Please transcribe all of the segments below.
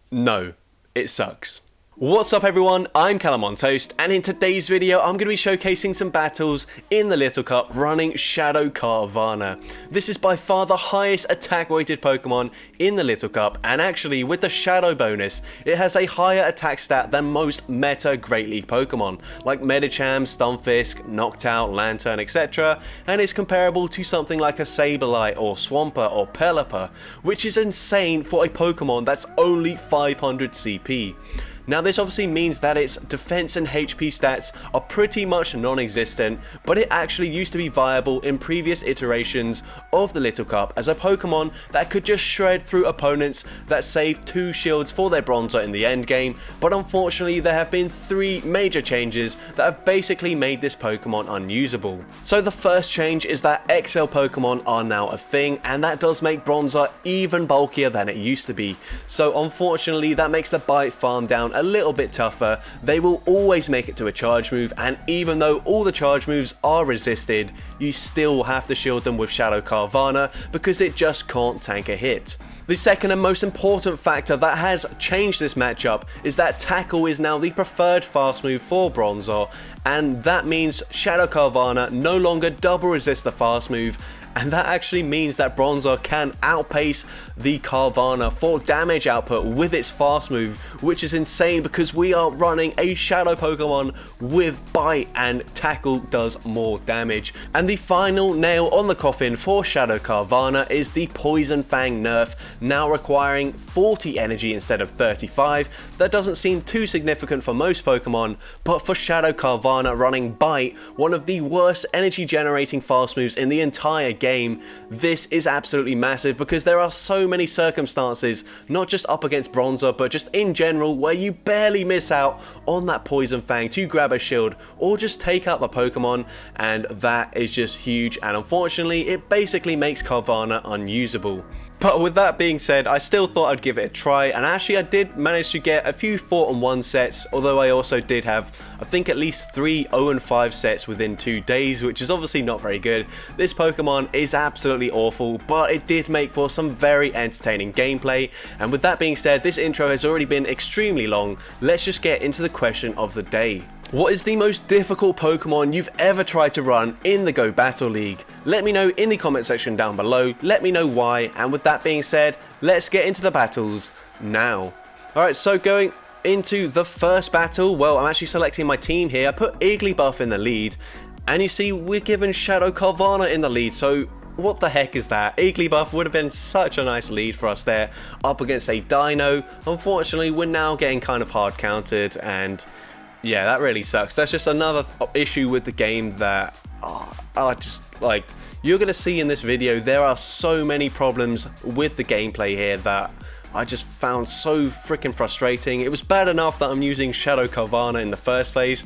No, it sucks. What's up everyone, I'm CallumOnToast, and in today's video I'm going to be showcasing some battles in the Little Cup running Shadow Carvanha. This is by far the highest attack weighted Pokemon in the Little Cup, and actually with the Shadow bonus, it has a higher attack stat than most meta Great League Pokemon, like Medicham, Stunfisk, Noctowl, Lantern, etc, and is comparable to something like a Sableye or Swampert or Pelipper, which is insane for a Pokemon that's only 500 CP. Now this obviously means that its defense and HP stats are pretty much non-existent, but it actually used to be viable in previous iterations of the Little Cup as a Pokemon that could just shred through opponents that saved 2 shields for their Bronzer in the endgame, but unfortunately there have been 3 major changes that have basically made this Pokemon unusable. So the first change is that XL Pokemon are now a thing, and that does make Bronzer even bulkier than it used to be. So unfortunately that makes the bite farm down a little bit tougher. They will always make it to a charge move, and even though all the charge moves are resisted, you still have to shield them with Shadow Carvanha because it just can't tank a hit. The second and most important factor that has changed this matchup is that Tackle is now the preferred fast move for Bronzor, and that means Shadow Carvanha no longer double resist the fast move, and that actually means that Bronzor can outpace the Carvanha for damage output with its fast move, which is insane because we are running a Shadow Pokemon with Bite and Tackle does more damage. And the final nail on the coffin for Shadow Carvanha is the Poison Fang nerf, now requiring 40 energy instead of 35. That doesn't seem too significant for most Pokemon, but for Shadow Carvanha running Bite, one of the worst energy generating fast moves in the entire game, this is absolutely massive because there are so many circumstances, not just up against Bronzer, but just in general, where you barely miss out on that Poison Fang to grab a shield or just take out the Pokemon, and that is just huge, and unfortunately it basically makes Carvanha unusable. But with that being said, I still thought I'd give it a try, and actually I did manage to get a few 4-on-1 sets, although I also did have, I think, at least 3 0-5 sets within 2 days, which is obviously not very good. This Pokemon is absolutely awful, but it did make for some very entertaining gameplay, and with that being said, this intro has already been extremely long. Let's just get into the question of the day. What is the most difficult Pokemon you've ever tried to run in the Go Battle League? Let me know in the comment section down below, let me know why, and with that being said, let's get into the battles now. Alright, so going into the first battle, well, I'm actually selecting my team here. I put Igglybuff in the lead, and you see we're given Shadow Carvanha in the lead, so what the heck is that? Igglybuff would have been such a nice lead for us there up against a Dino. Unfortunately, we're now getting kind of hard countered, and yeah, that really sucks. That's just another issue with the game that I just, like, you're going to see in this video. There are so many problems with the gameplay here that I just found so freaking frustrating. It was bad enough that I'm using Shadow Carvanha in the first place,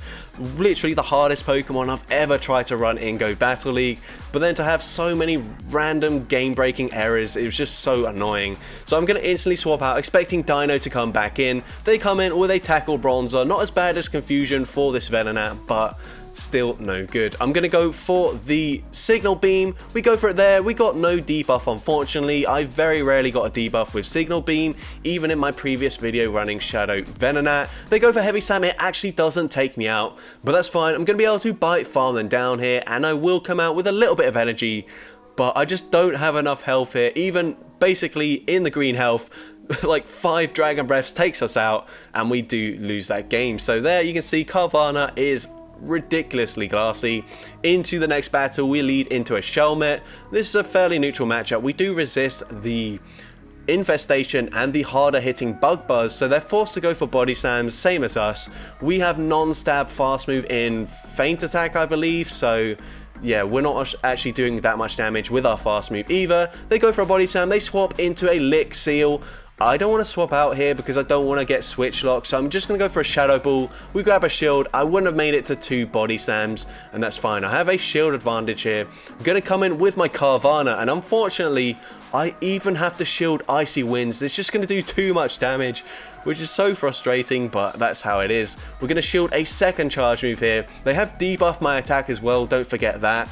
literally the hardest Pokemon I've ever tried to run in Go Battle League, but then to have so many random game-breaking errors, it was just so annoying. So I'm going to instantly swap out, expecting Dino to come back in. They come in with a Tackle Bronzer, not as bad as Confusion for this Venonat, but still no good. I'm going to go for the Signal Beam. We go for it there. We got no debuff, unfortunately. I very rarely got a debuff with Signal Beam, even in my previous video running Shadow Venonat. They go for Heavy Slam. It actually doesn't take me out, but that's fine. I'm going to be able to Bite farm them down here, and I will come out with a little bit of energy, but I just don't have enough health here. Even basically in the green health, like 5 Dragon Breaths takes us out, and we do lose that game. So there you can see Carvanha is ridiculously classy. Into the next battle, we lead into a Shelmet. This is a fairly neutral matchup. We do resist the Infestation and the harder hitting Bug Buzz, so they're forced to go for Body Slams, same as us. We have non-stab fast move in Feint Attack, I believe, so yeah, we're not actually doing that much damage with our fast move either. They go for a Body Slam, they swap into a Lick Seal. I don't want to swap out here because I don't want to get switch locked, so I'm just going to go for a Shadow Ball. We grab a shield. I wouldn't have made it to 2 Body Slams, and that's fine. I have a shield advantage here. I'm going to come in with my Carvanha, and unfortunately, I even have to shield Icy Winds. It's just going to do too much damage, which is so frustrating, but that's how it is. We're going to shield a second charge move here. They have debuffed my attack as well, don't forget that.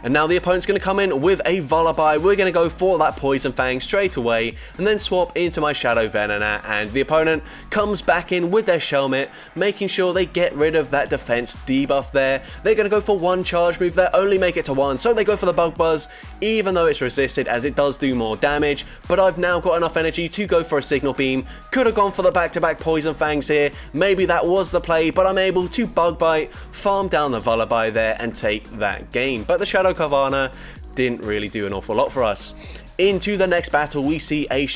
And now the opponent's going to come in with a Lullaby. We're going to go for that Poison Fang straight away and then swap into my Shadow Venonat, and the opponent comes back in with their Shelmet, making sure they get rid of that defense debuff there. They're going to go for one charge move there, only make it to one, so they go for the Bug Buzz, even though it's resisted as it does do more damage. But I've now got enough energy to go for a Signal Beam. Could have gone for the back-to-back Poison Fangs here. Maybe that was the play, but I'm able to Bug Bite, farm down the Lullaby there, and take that game. But the Shadow Carvanha didn't really do an awful lot for us. Into the next battle, we see a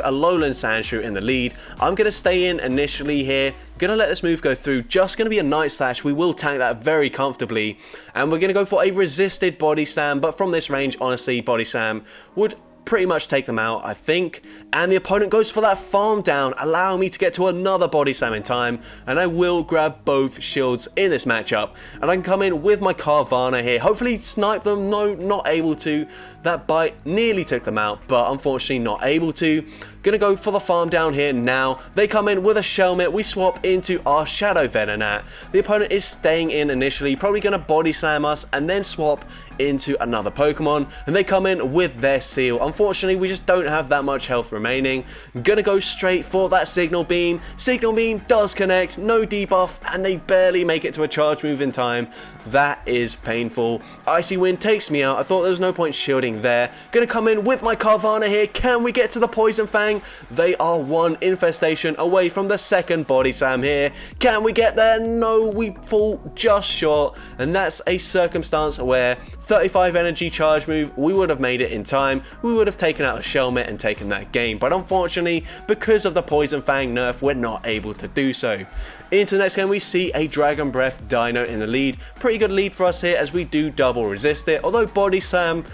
Lowland Sandshrew in the lead. I'm going to stay in initially here. Going to let this move go through. Just going to be a Night Slash. We will tank that very comfortably. And we're going to go for a resisted Body Slam. But from this range, honestly, Body Slam would pretty much take them out, I think. And the opponent goes for that farm down, allowing me to get to another Body Slam in time, and I will grab both shields in this matchup, and I can come in with my Carvanha here, hopefully snipe them. No, not able to. That bite nearly took them out, but unfortunately not able to. Gonna go for the farm down here now. They come in with a Shelmet. We swap into our Shadow Venonat. The opponent is staying in initially, probably gonna Body Slam us and then swap into another Pokemon, and they come in with their Seel. Unfortunately, we just don't have that much health remaining. Gonna go straight for that Signal Beam. Signal Beam does connect, no debuff, and they barely make it to a charge move in time. That is painful. Icy Wind takes me out. I thought there was no point shielding there. Gonna come in with my Carvanha here. Can we get to the Poison Fang? They are one infestation away from the second Body Slam here. Can we get there? No, we fall just short, and that's a circumstance where 35 energy charge move, we would have made it in time. We would have taken out the Shelmet and taken that game, but unfortunately, because of the Poison Fang nerf, we're not able to do so. Into the next game, we see a Dragon Breath Dino in the lead. Pretty good lead for us here as we do double resist it, although Body Slam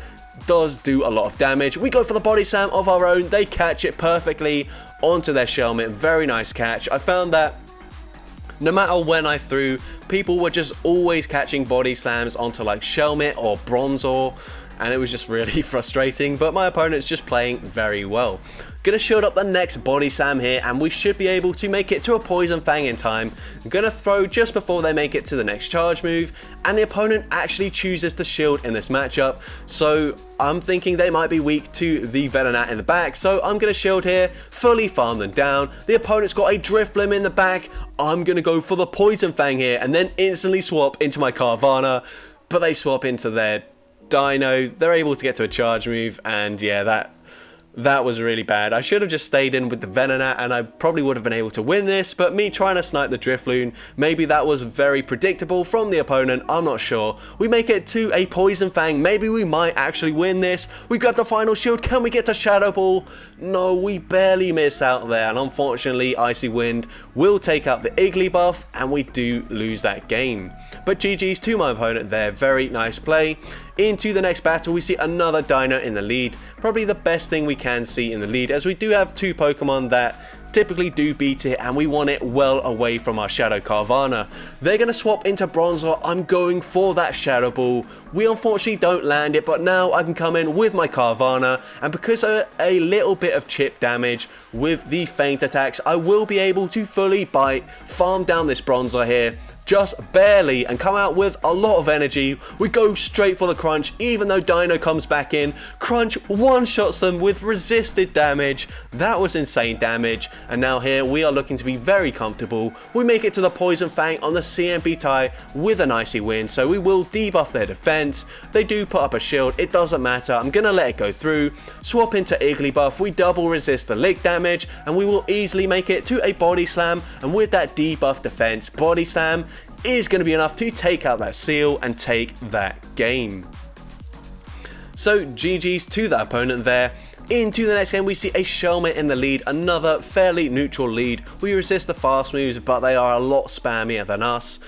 does do a lot of damage. We go for the Body Slam of our own. They catch it perfectly onto their Shelmet. Very nice catch. I found that no matter when I threw, people were just always catching Body Slams onto like Shelmet or Bronzor, and it was just really frustrating, but my opponent's just playing very well. Gonna shield up the next Body Slam here, and we should be able to make it to a Poison Fang in time. I'm gonna throw just before they make it to the next charge move, and the opponent actually chooses to shield in this matchup, so I'm thinking they might be weak to the Venonat in the back, so I'm gonna shield here, fully farm them down. The opponent's got a Drifblim in the back. I'm gonna go for the Poison Fang here, and then instantly swap into my Carvanha, but they swap into their Dino. They're able to get to a charge move, and yeah, that was really bad. I should have just stayed in with the Venonat and I probably would have been able to win this, but me trying to snipe the Drifloon, maybe that was very predictable from the opponent, I'm not sure. We make it to a Poison Fang, maybe we might actually win this. We grab the final shield, can we get to Shadow Ball? No, we barely miss out there, and unfortunately Icy Wind will take out the Igglybuff and we do lose that game. But GG's to my opponent there, very nice play. Into the next battle, we see another Dino in the lead. Probably the best thing we can see in the lead, as we do have two Pokemon that typically do beat it, and we want it well away from our Shadow Carvanha. They're going to swap into Bronzor. I'm going for that Shadow Ball. We unfortunately don't land it, but now I can come in with my Carvanha, and because of a little bit of chip damage with the feint attacks, I will be able to fully bite, farm down this Bronzor here, just barely, and come out with a lot of energy. We go straight for the Crunch, even though Dino comes back in. Crunch one-shots them with resisted damage. That was insane damage, and now here we are looking to be very comfortable. We make it to the Poison Fang on the CMB tie with an Icy Wind, so we will debuff their defense. They do put up a shield, it doesn't matter. I'm gonna let it go through. Swap into Igglybuff, we double resist the lick damage, and we will easily make it to a Body Slam, and with that debuff defense, Body Slam is going to be enough to take out that Seel and take that game. So GG's to that opponent there. Into the next game, we see a Shelmet in the lead, another fairly neutral lead. We resist the fast moves, but they are a lot spammier than us.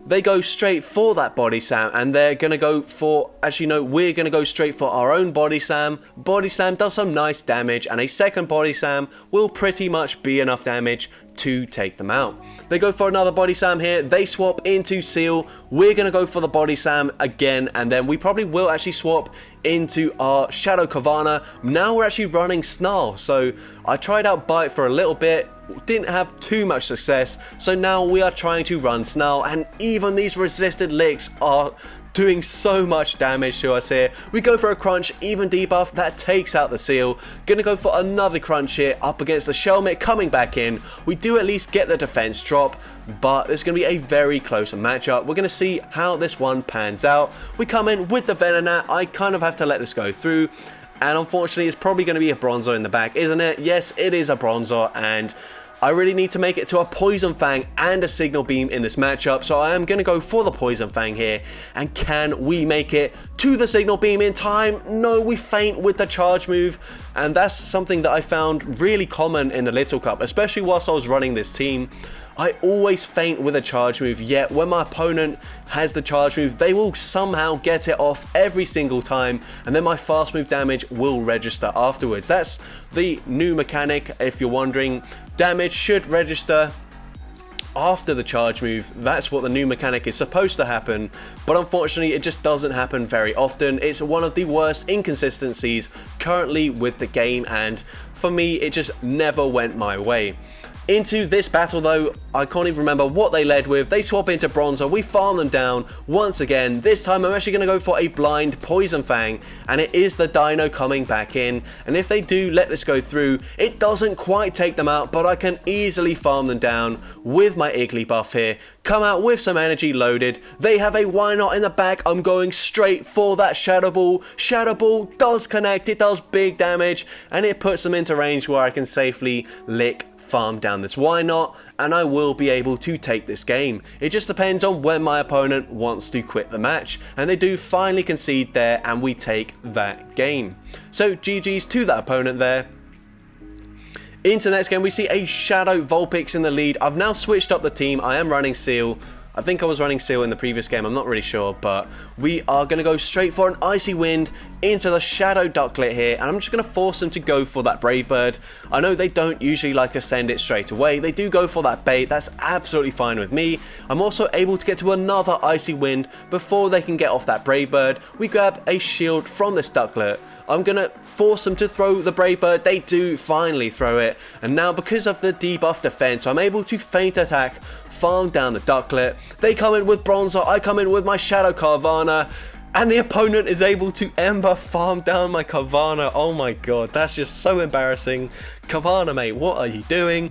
They go straight for that Body Slam, and they're going to go for, actually no, we're going to go straight for our own Body Slam. Body Slam does some nice damage, and a second Body Slam will pretty much be enough damage to take them out. They go for another Body Slam here. They swap into Seel. We're going to go for the Body Slam again, and then we probably will actually swap into our Shadow Carvanha. Now we're actually running Snarl, so I tried out Bite for a little bit, didn't have too much success, so now we are trying to run Snarl, and even these resisted licks are doing so much damage to us here. We go for a crunch, even debuff, that takes out the Seel. Gonna go for another crunch here up against the Shelmet coming back in. We do at least get the defense drop, but it's going to be a very close matchup. We're going to see how this one pans out. We come in with the Venonat. I kind of have to let this go through, and unfortunately it's probably going to be a Bronzor in the back, isn't it? Yes, it is a Bronzor, and I really need to make it to a Poison Fang and a Signal Beam in this matchup, so I am going to go for the Poison Fang here. And can we make it to the Signal Beam in time? No, we faint with the charge move, and that's something that I found really common in the Little Cup, especially whilst I was running this team. I always faint with a charge move, yet when my opponent has the charge move, they will somehow get it off every single time, and then my fast move damage will register afterwards. That's the new mechanic, if you're wondering. Damage should register after the charge move. That's what the new mechanic is supposed to happen, but unfortunately it just doesn't happen very often. It's one of the worst inconsistencies currently with the game, and for me it just never went my way. Into this battle though, I can't even remember what they led with. They swap into Bronzor, we farm them down once again. This time I'm actually going to go for a blind Poison Fang, and it is the Dino coming back in. And if they do let this go through, it doesn't quite take them out, but I can easily farm them down with my Igglybuff here. Come out with some energy loaded. They have a Why Not in the back. I'm going straight for that Shadow Ball. Shadow Ball does connect, it does big damage, and it puts them into range where I can safely farm down this Why Not, and I will be able to take this game. It just depends on when my opponent wants to quit the match, and they do finally concede there, and we take that game. So GG's to that opponent there. Into the next game, we see a Shadow Vulpix in the lead. I've now switched up the team. I am running Seel. I think I was running Seel in the previous game, I'm not really sure, but we are going to go straight for an Icy Wind into the Shadow Ducklet here, and I'm just going to force them to go for that Brave Bird. I know they don't usually like to send it straight away, they do go for that bait, that's absolutely fine with me. I'm also able to get to another Icy Wind before they can get off that Brave Bird. We grab a shield from this Ducklet. I'm going to force them to throw the Brave Bird. They do finally throw it. And now because of the debuff defense, I'm able to feint attack, farm down the Ducklet. They come in with Bronzor. I come in with my Shadow Carvanha. And the opponent is able to Ember farm down my Carvanha. Oh my god, that's just so embarrassing. Carvanha, mate, what are you doing?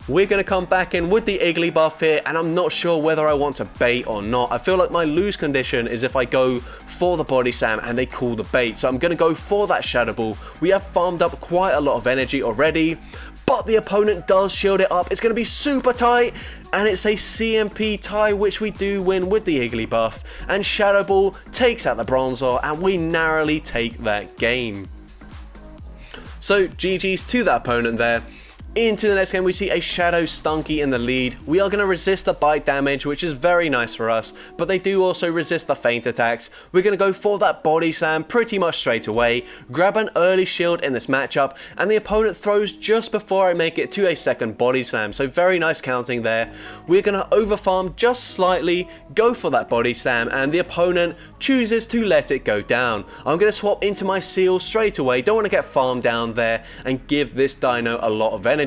We're going to come back in with the Igglybuff here, and I'm not sure whether I want to bait or not. I feel like my lose condition is if I go for the Body Slam and they call the bait. So I'm going to go for that Shadow Ball. We have farmed up quite a lot of energy already, but the opponent does shield it up. It's going to be super tight, and it's a CMP tie, which we do win with the Igglybuff. And Shadow Ball takes out the Bronzor, and we narrowly take that game. So GG's to that opponent there. Into the next game, we see a Shadow Stunky in the lead. We are going to resist the bite damage, which is very nice for us, but they do also resist the feint attacks. We're going to go for that Body Slam pretty much straight away, grab an early shield in this matchup, and the opponent throws just before I make it to a second Body Slam, so very nice counting there. We're going to overfarm just slightly, go for that Body Slam, and the opponent chooses to let it go down. I'm going to swap into my Seel straight away, don't want to get farmed down there, and give this Dino a lot of energy.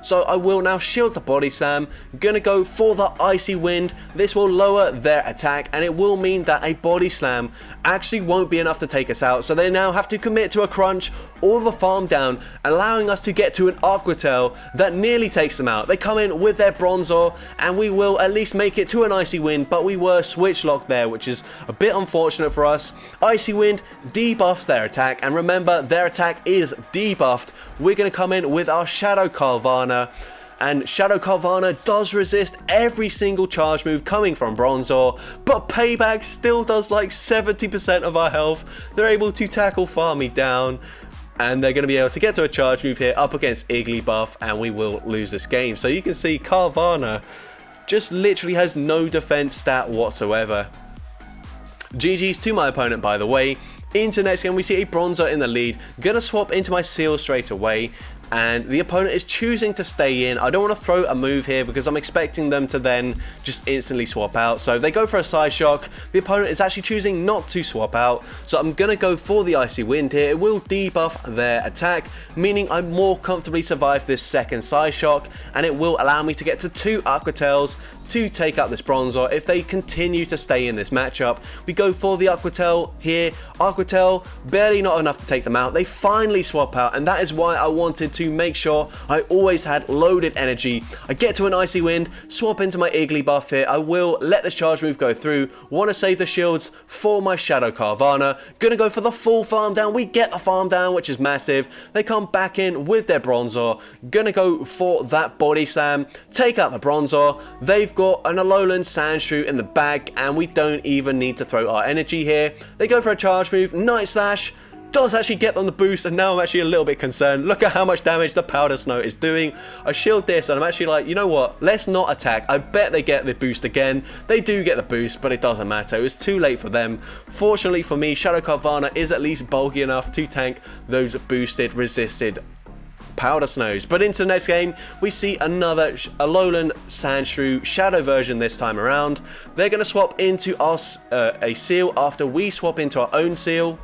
So I will now shield the Body Slam, gonna go for the Icy Wind. This will lower their attack, and it will mean that a Body Slam actually won't be enough to take us out, so they now have to commit to a crunch, all the farm down, allowing us to get to an Aqua Tail that nearly takes them out. They come in with their Bronzor, and we will at least make it to an Icy Wind, but we were switch locked there, which is a bit unfortunate for us. Icy Wind debuffs their attack, and remember, their attack is debuffed. We're going to come in with our Shadow Carvanha, and Shadow Carvanha does resist every single charge move coming from Bronzor, but Payback still does like 70% of our health. They're able to tackle farm me down, and they're going to be able to get to a charge move here up against Igglybuff, and we will lose this game. So you can see Carvanha just literally has no defense stat whatsoever. GG's to my opponent, by the way. Into the next game, we see a Bronzor in the lead. Gonna swap into my Seel straight away, and the opponent is choosing to stay in. I don't want to throw a move here because I'm expecting them to then just instantly swap out. So they go for a Side Shock. The opponent is actually choosing not to swap out, so I'm going to go for the Icy Wind here. It will debuff their attack, meaning I more comfortably survive this second Side Shock, and it will allow me to get to 2 Aqua Tails to take out this Bronzor if they continue to stay in this matchup. We go for the Aquatail here. Aquatail, barely not enough to take them out. They finally swap out, and that is why I wanted to make sure I always had loaded energy. I get to an Icy Wind, swap into my Igglybuff here. I will let this charge move go through. Want to save the shields for my Shadow Carvanha. Gonna go for the full farm down. We get the farm down, which is massive. They come back in with their Bronzor. Gonna go for that Body Slam, take out the Bronzor. They've got an Alolan Sandshrew in the bag, and we don't even need to throw our energy here. They go for a charge move. Night Slash does actually get them the boost, and now I'm actually a little bit concerned. Look at how much damage the Powder Snow is doing. I shield this, and I'm actually like, you know what? Let's not attack. I bet they get the boost again. They do get the boost, but it doesn't matter. It was too late for them. Fortunately for me, Shadow Carvanha is at least bulky enough to tank those boosted, resisted Powder Snows. But into the next game, we see another Alolan Sandshrew Shadow version this time around. They're going to swap into us a Seel after we swap into our own Seel.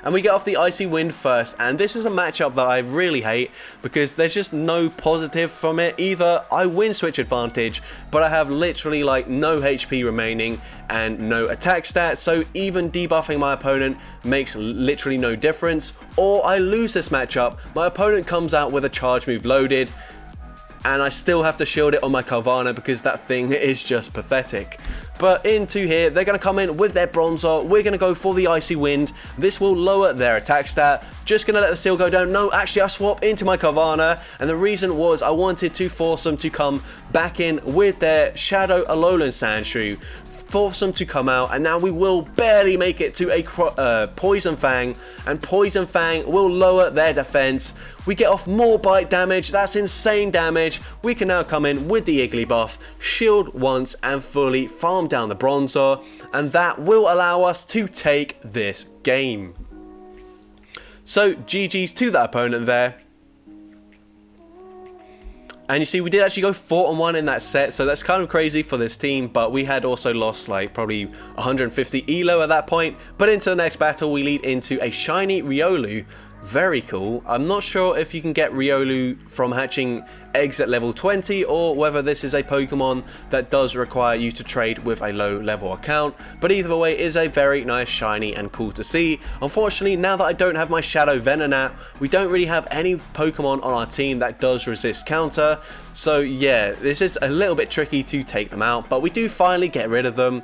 And we get off the Icy Wind first, and this is a matchup that I really hate because there's just no positive from it. Either I win switch advantage, but I have literally like no HP remaining and no attack stats, so even debuffing my opponent makes literally no difference, or I lose this matchup. My opponent comes out with a charge move loaded, and I still have to shield it on my Carvanha because that thing is just pathetic. But into here, they're going to come in with their Bronzor. We're going to go for the Icy Wind. This will lower their attack stat. Just going to let the Seel go down. No, actually, I swap into my Carvanha. And the reason was I wanted to force them to come back in with their Shadow Alolan Sandshrew. Force them to come out, and now we will barely make it to a Poison Fang, and Poison Fang will lower their defense. We get off more bite damage. That's insane damage. We can now come in with the Igglybuff, shield once, and fully farm down the Bronzor, and that will allow us to take this game. So GG's to that opponent there. And you see, we did actually go 4-1 in that set, so that's kind of crazy for this team, but we had also lost like probably 150 elo at that point. But into the next battle, we lead into a shiny Riolu. Very cool. I'm not sure if you can get Riolu from hatching eggs at level 20 or whether this is a Pokemon that does require you to trade with a low level account, but either way, it is a very nice shiny and cool to see. Unfortunately, now that I don't have my Shadow Venonat, we don't really have any Pokemon on our team that does resist counter, so yeah, this is a little bit tricky to take them out, but we do finally get rid of them.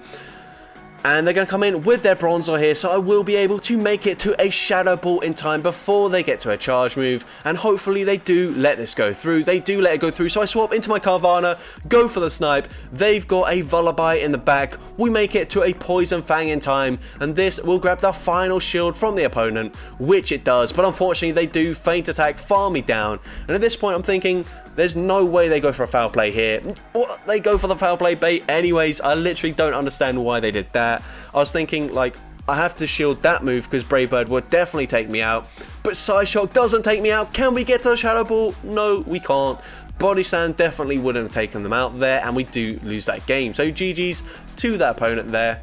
And they're going to come in with their Bronzor here, so I will be able to make it to a Shadow Ball in time before they get to a charge move. And hopefully they do let this go through. They do let it go through, so I swap into my Carvanha, go for the snipe. They've got a Vullaby in the back. We make it to a Poison Fang in time, and this will grab the final shield from the opponent, which it does. But unfortunately, they do feint attack, farm me down. And at this point, I'm thinking, there's no way they go for a foul play here. What? They go for the foul play bait anyways. I literally don't understand why they did that. I was thinking, like, I have to shield that move because Brave Bird would definitely take me out. But Psyshock doesn't take me out. Can we get to the Shadow Ball? No, we can't. Body Slam definitely wouldn't have taken them out there, and we do lose that game. So GG's to that opponent there.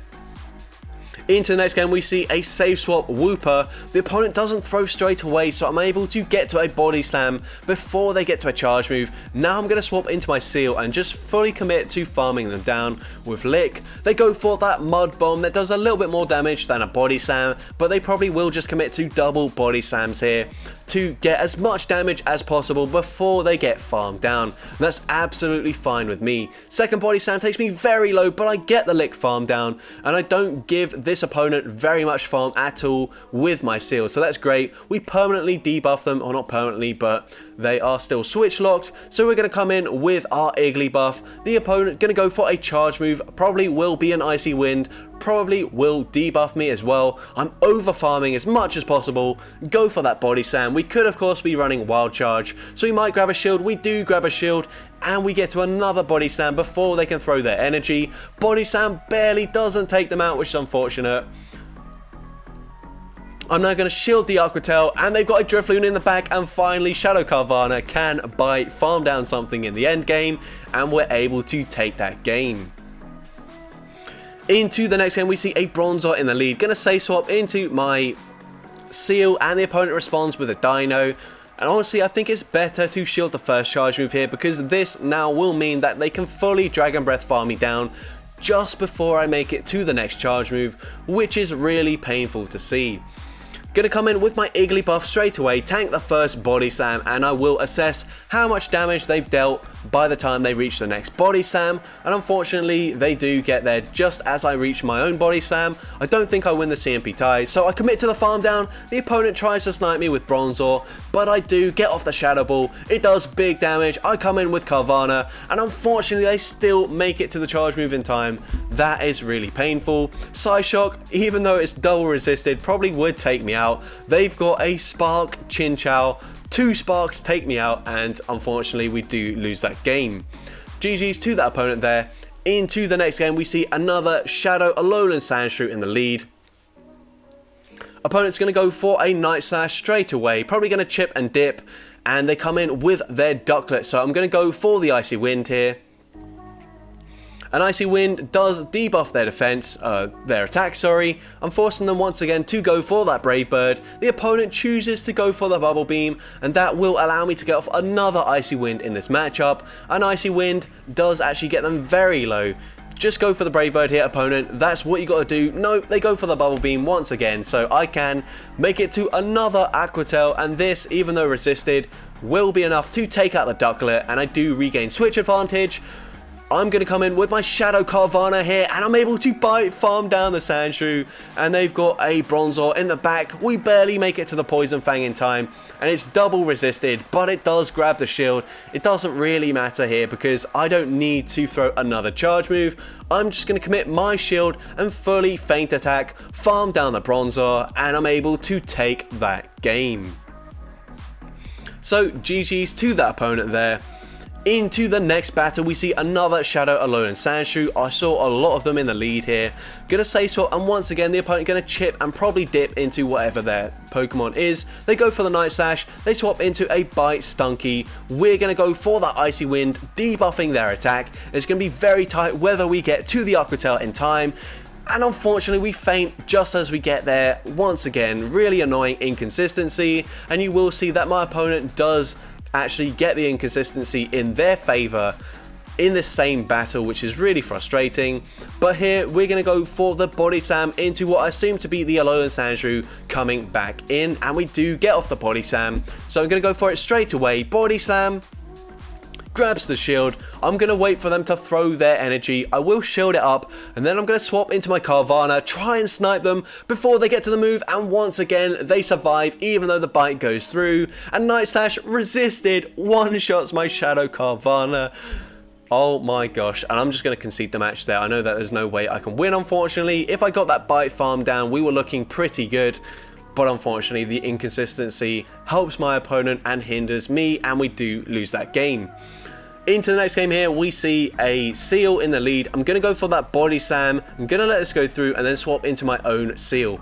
Into the next game, we see a save swap Wooper. The opponent doesn't throw straight away, so I'm able to get to a Body Slam before they get to a charge move. Now I'm going to swap into my Seel and just fully commit to farming them down with Lick. They go for that Mud Bomb that does a little bit more damage than a Body Slam, but they probably will just commit to double Body Slams here to get as much damage as possible before they get farmed down. That's absolutely fine with me. Second Body Slam takes me very low, but I get the Lick farm down, and I don't give this opponent very much farm at all with my Seel, so that's great. We permanently debuff them, or not permanently, but they are still switch locked, so we're going to come in with our Igglybuff. The opponent going to go for a charge move, probably will be an Icy Wind, probably will debuff me as well. I'm over farming as much as possible, go for that Body Slam. We could of course be running Wild Charge, so we might grab a shield. We do grab a shield, and we get to another Body Slam before they can throw their energy. Body Slam barely doesn't take them out, which is unfortunate. I'm now going to shield the Aquatail, and they've got a Drifloon in the back, and finally Shadow Carvanha can farm down something in the end game, and we're able to take that game. Into the next game, we see a Bronzor in the lead. Going to say swap into my Seel, and the opponent responds with a Dino. And honestly, I think it's better to shield the first charge move here, because this now will mean that they can fully Dragon Breath farm me down just before I make it to the next charge move, which is really painful to see. Gonna come in with my Igglybuff straight away, tank the first body slam, and I will assess how much damage they've dealt by the time they reach the next body slam. And unfortunately, they do get there just as I reach my own body slam. I don't think I win the CMP tie, so I commit to the farm down. The opponent tries to snipe me with Bronzor, but I do get off the Shadow Ball. It does big damage. I come in with Carvanha, and unfortunately, they still make it to the charge move in time. That is really painful. Psyshock, even though it's double resisted, probably would take me out. They've got a Spark Chinchou, 2 Sparks take me out, and unfortunately we do lose that game. GG's to that opponent there. Into the next game, we see another Shadow Alolan Sandshrew in the lead. Opponent's going to go for a Night Slash straight away, probably going to chip and dip, and they come in with their Ducklet, so I'm going to go for the Icy Wind here. An Icy Wind does debuff their defense, their attack, sorry. I'm forcing them once again to go for that Brave Bird. The opponent chooses to go for the Bubble Beam, and that will allow me to get off another Icy Wind in this matchup. An Icy Wind does actually get them very low. Just go for the Brave Bird here, opponent. That's what you got to do. No, they go for the Bubble Beam once again, so I can make it to another Aqua Tail, and this, even though resisted, will be enough to take out the Ducklet, and I do regain switch advantage. I'm going to come in with my Shadow Carvanha here, and I'm able to farm down the Sandshrew, and they've got a Bronzor in the back. We barely make it to the Poison Fang in time, and it's double resisted, but it does grab the shield. It doesn't really matter here because I don't need to throw another charge move. I'm just going to commit my shield and fully feint attack, farm down the Bronzor, and I'm able to take that game. So GG's to that opponent there. Into the next battle, we see another Shadow Alolan Sandshrew. I saw a lot of them in the lead here. Gonna say swap, and once again the opponent gonna chip and probably dip into whatever their Pokemon is. They go for the Night Slash, they swap into a Bite Stunky. We're gonna go for that Icy Wind, debuffing their attack. It's gonna be very tight whether we get to the Aqua Tail in time. And unfortunately we faint just as we get there. Once again, really annoying inconsistency, and you will see that my opponent does actually get the inconsistency in their favor in this same battle, which is really frustrating. But here we're going to go for the Body Slam into what I assume to be the Alolan Sandshrew coming back in, and we do get off the Body Slam, so I'm going to go for it straight away. Body Slam grabs the shield. I'm going to wait for them to throw their energy. I will shield it up, and then I'm going to swap into my Carvanha, try and snipe them before they get to the move, and once again they survive even though the bite goes through, and Night Slash resisted, one-shots my Shadow Carvanha. Oh my gosh, and I'm just going to concede the match there. I know that there's no way I can win, unfortunately. If I got that bite farm down, we were looking pretty good. But unfortunately, the inconsistency helps my opponent and hinders me, and we do lose that game. Into the next game here, we see a Seel in the lead. I'm going to go for that Body Slam. I'm going to let this go through and then swap into my own Seel.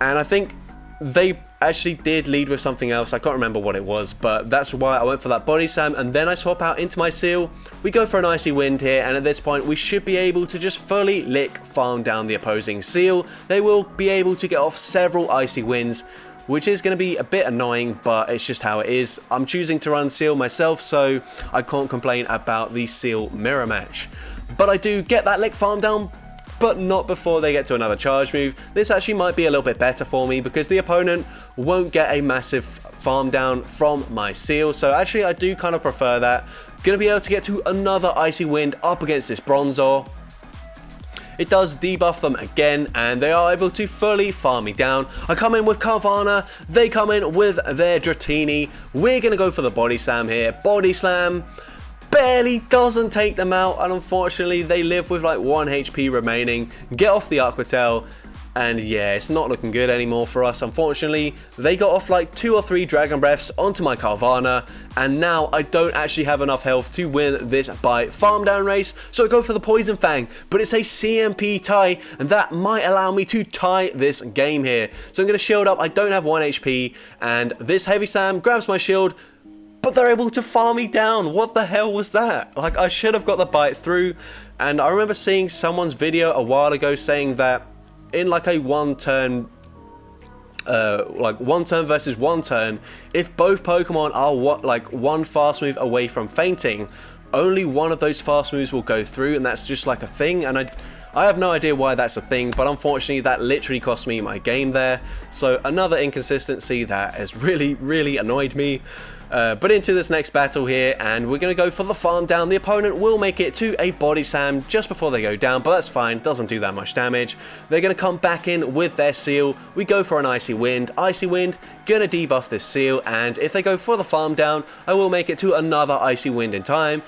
And I think they actually did lead with something else. I can't remember what it was, but that's why I went for that Body Slam, and then I swap out into my Seel. We go for an Icy Wind here, and at this point we should be able to just fully farm down the opposing Seel. They will be able to get off several Icy Winds, which is going to be a bit annoying, but it's just how it is. I'm choosing to run Seel myself, so I can't complain about the Seel mirror match. But I do get that lick farm down, but not before they get to another charge move. This actually might be a little bit better for me because the opponent won't get a massive farm down from my Seel. So actually I do kind of prefer that. Going to be able to get to another Icy Wind up against this Bronzor. It does debuff them again, and they are able to fully farm me down. I come in with Carvanha, they come in with their Dratini. We're going to go for the Body Slam here. Body Slam barely doesn't take them out, and unfortunately they live with like 1 HP remaining. Get off the Aqua Tail, and yeah, it's not looking good anymore for us. Unfortunately, they got off like 2 or 3 Dragon Breaths onto my Carvanha, and now I don't actually have enough health to win this bite farm down race, so I go for the Poison Fang, but it's a CMP tie, and that might allow me to tie this game here. So I'm going to shield up. I don't have 1 HP, and this Heavy Slam grabs my shield, but they're able to farm me down. What the hell was that? Like, I should have got the bite through, and I remember seeing someone's video a while ago saying that in like a 1 turn like one turn versus one turn, if both Pokemon are like one fast move away from fainting, only one of those fast moves will go through, and that's just like a thing. And I have no idea why that's a thing, but unfortunately that literally cost me my game there. So another inconsistency that has really annoyed me. But into this next battle here, and we're going to go for the farm down. The opponent will make it to a body slam just before they go down, but that's fine, doesn't do that much damage. They're going to come back in with their Seel. We go for an Icy Wind. Icy Wind, going to debuff this Seel, and if they go for the farm down, I will make it to another Icy Wind in time.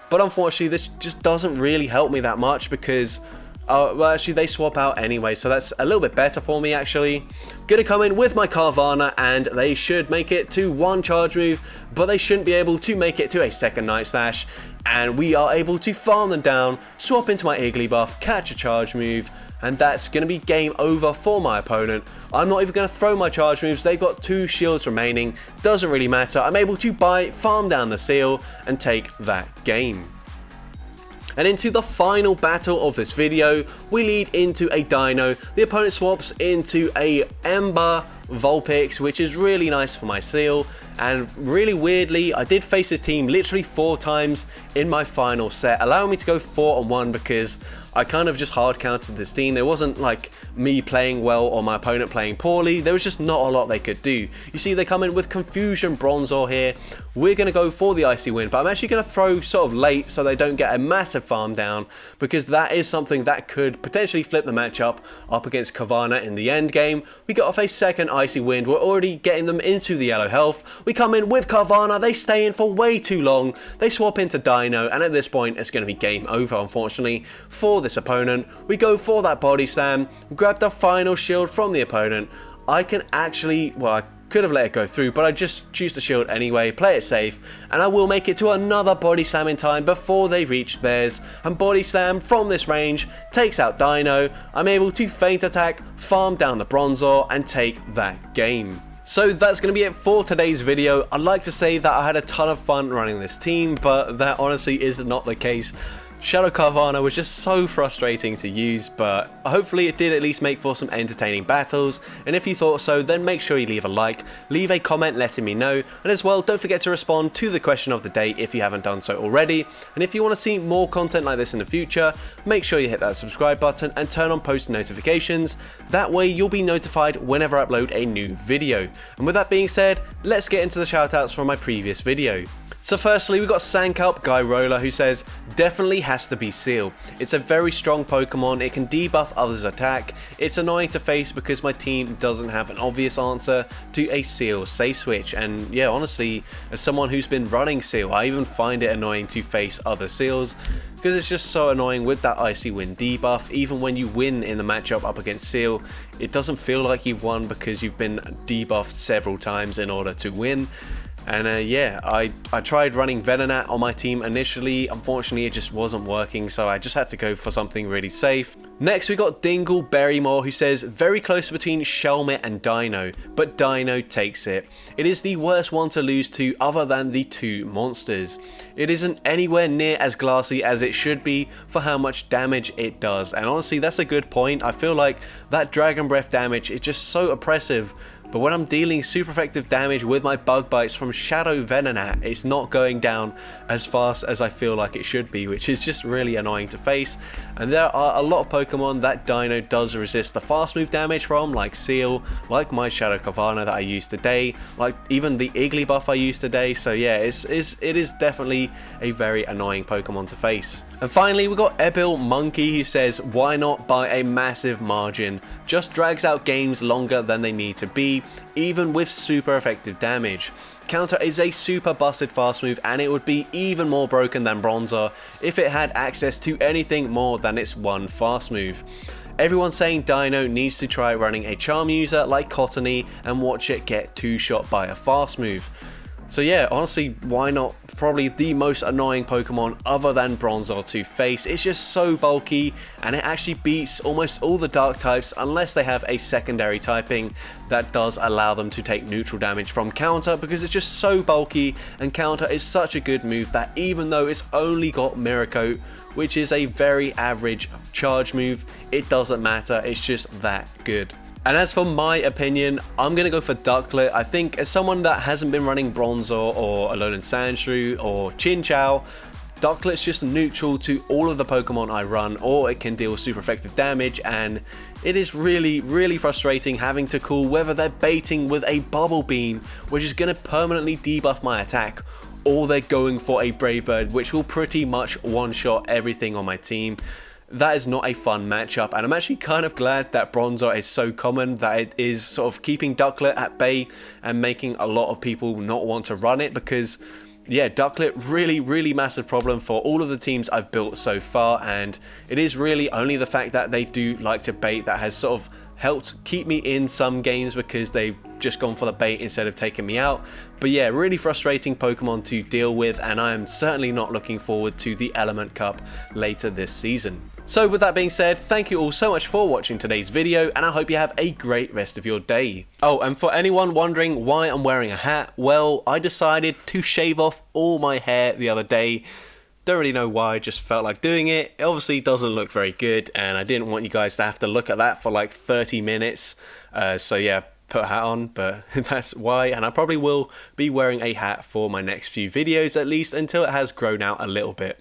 But unfortunately, this just doesn't really help me that much because well, actually, they swap out anyway, so that's a little bit better for me, actually. Gonna come in with my Carvanha, and they should make it to one charge move, but they shouldn't be able to make it to a second Night Slash. And we are able to farm them down, swap into my Igglybuff, catch a charge move, and that's going to be game over for my opponent. I'm not even going to throw my charge moves. They've got 2 shields remaining. Doesn't really matter. I'm able to farm down the Seel, and take that game. And into the final battle of this video, we lead into a Dino. The opponent swaps into a Ember Vulpix, which is really nice for my Seel. And really weirdly, I did face this team literally 4 times in my final set, allowing me to go 4-on-1 because I kind of just hard countered this team. There wasn't like me playing well or my opponent playing poorly. There was just not a lot they could do. You see, they come in with Confusion Bronzor here. We're going to go for the Icy Wind, but I'm actually going to throw sort of late so they don't get a massive farm down, because that is something that could potentially flip the matchup up against Carvanha in the end game. We got off a second Icy Wind. We're already getting them into the yellow health. We come in with Carvanha. They stay in for way too long. They swap into Dino, and at this point, it's going to be game over, unfortunately, for this opponent. We go for that body slam, grab the final shield from the opponent. I can actually, well, I could have let it go through, but I just choose the shield anyway, play it safe, and I will make it to another body slam in time before they reach theirs. And body slam from this range takes out Dino. I'm able to feint attack, farm down the Bronzor, and take that game. So that's going to be it for today's video. I'd like to say that I had a ton of fun running this team, but that honestly is not the case. Shadow Carvanha was just so frustrating to use, but hopefully it did at least make for some entertaining battles. And if you thought so, then make sure you leave a like, leave a comment letting me know, and as well, don't forget to respond to the question of the day if you haven't done so already. And if you want to see more content like this in the future, make sure you hit that subscribe button and turn on post notifications. That way you'll be notified whenever I upload a new video. And with that being said, let's get into the shoutouts from my previous video. So firstly, we've got Sankalp Guy Roller, who says, definitely has to be Seel. It's a very strong Pokemon, it can debuff others' attack. It's annoying to face because my team doesn't have an obvious answer to a Seel safe switch. And yeah, honestly, as someone who's been running Seel, I even find it annoying to face other Seels, because it's just so annoying with that Icy Wind debuff. Even when you win in the matchup up against Seel, it doesn't feel like you've won because you've been debuffed several times in order to win. And yeah, I tried running Venonat on my team initially. Unfortunately, it just wasn't working, so I just had to go for something really safe. Next, we got Dingle Berrymore, who says, very close between Shelmet and Dino, but Dino takes it. It is the worst one to lose to other than the 2 monsters. It isn't anywhere near as glassy as it should be for how much damage it does. And honestly, that's a good point. I feel like that Dragon Breath damage is just so oppressive. But when I'm dealing super effective damage with my Bug Bites from Shadow Venonat, it's not going down as fast as I feel like it should be, which is just really annoying to face. And there are a lot of Pokemon that Dino does resist the fast move damage from, like Seel, like my Shadow Carvanha that I used today, like even the Igglybuff I used today. So yeah, it is definitely a very annoying Pokemon to face. And finally, we got Ebil Monkey, who says, why not by a massive margin? Just drags out games longer than they need to be, even with super effective damage. Counter is a super busted fast move, and it would be even more broken than Bronzor if it had access to anything more than its one fast move. Everyone's saying Dino needs to try running a charm user like Cottony and watch it get 2-shot by a fast move. So yeah, honestly, why not? Probably the most annoying Pokemon other than Bronzor to face. It's just so bulky, and it actually beats almost all the dark types unless they have a secondary typing that does allow them to take neutral damage from counter, because it's just so bulky, and counter is such a good move that even though it's only got Mirror Coat, which is a very average charge move, it doesn't matter, it's just that good. And as for my opinion, I'm going to go for Ducklet. I think as someone that hasn't been running Bronzor or Alolan Sandshrew or Chinchou, Ducklet's just neutral to all of the Pokemon I run, or it can deal super effective damage, and it is really frustrating having to call whether they're baiting with a Bubble Beam, which is going to permanently debuff my attack, or they're going for a Brave Bird, which will pretty much one-shot everything on my team. That is not a fun matchup, and I'm actually kind of glad that Bronzor is so common that it is sort of keeping Ducklet at bay and making a lot of people not want to run it, because yeah, Ducklet, really massive problem for all of the teams I've built so far, and it is really only the fact that they do like to bait that has sort of helped keep me in some games, because they've just gone for the bait instead of taking me out. But yeah, really frustrating Pokemon to deal with, and I am certainly not looking forward to the Element Cup later this season. So with that being said, thank you all so much for watching today's video, and I hope you have a great rest of your day. Oh, and for anyone wondering why I'm wearing a hat, well, I decided to shave off all my hair the other day. Don't really know why, I just felt like doing it. It obviously doesn't look very good, and I didn't want you guys to have to look at that for like 30 minutes. So yeah, put a hat on, but that's why. And I probably will be wearing a hat for my next few videos, at least until it has grown out a little bit.